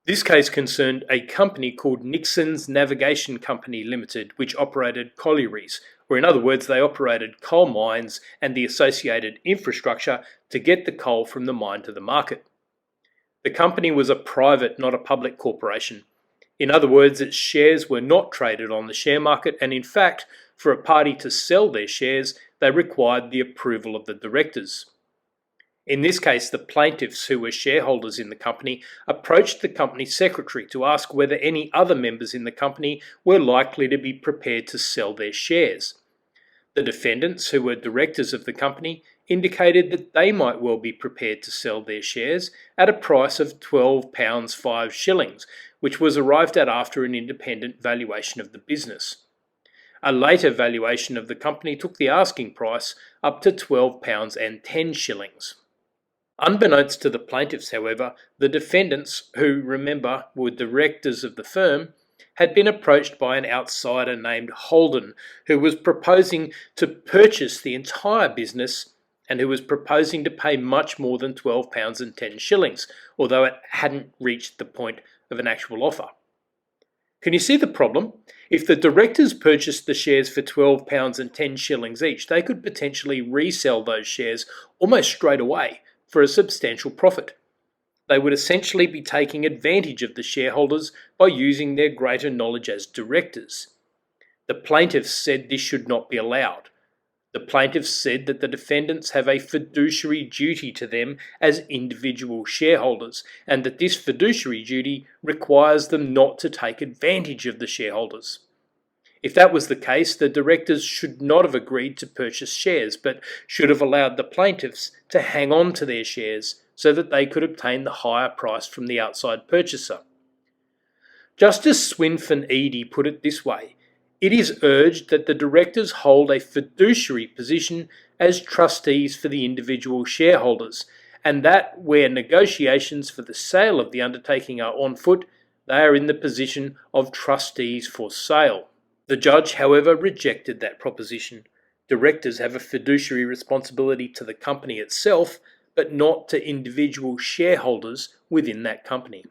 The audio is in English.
This case concerned a company called Nixon's Navigation Company Limited, which operated collieries, or in other words, they operated coal mines and the associated infrastructure to get the coal from the mine to the market. The company was a private, not a public corporation. In other words, its shares were not traded on the share market, and in fact, for a party to sell their shares, they required the approval of the directors. In this case, the plaintiffs, who were shareholders in the company, approached the company secretary to ask whether any other members in the company were likely to be prepared to sell their shares. The defendants, who were directors of the company, indicated that they might well be prepared to sell their shares at a price of £12 5 shillings, which was arrived at after an independent valuation of the business. A later valuation of the company took the asking price up to £12 and 10 shillings. Unbeknownst to the plaintiffs, however, the defendants, who, remember, were directors of the firm, had been approached by an outsider named Holden, who was proposing to purchase the entire business and who was proposing to pay much more than £12 and 10 shillings, although it hadn't reached the point of an actual offer. Can you see the problem? If the directors purchased the shares for £12 and 10 shillings each, they could potentially resell those shares almost straight away for a substantial profit. They would essentially be taking advantage of the shareholders by using their greater knowledge as directors. The plaintiffs said this should not be allowed. The plaintiffs said that the defendants have a fiduciary duty to them as individual shareholders, and that this fiduciary duty requires them not to take advantage of the shareholders. If that was the case, the directors should not have agreed to purchase shares, but should have allowed the plaintiffs to hang on to their shares so that they could obtain the higher price from the outside purchaser. Justice Swinfen Eadie put it this way: it is urged that the directors hold a fiduciary position as trustees for the individual shareholders, and that where negotiations for the sale of the undertaking are on foot, they are in the position of trustees for sale. The judge, however, rejected that proposition. Directors have a fiduciary responsibility to the company itself, but not to individual shareholders within that company.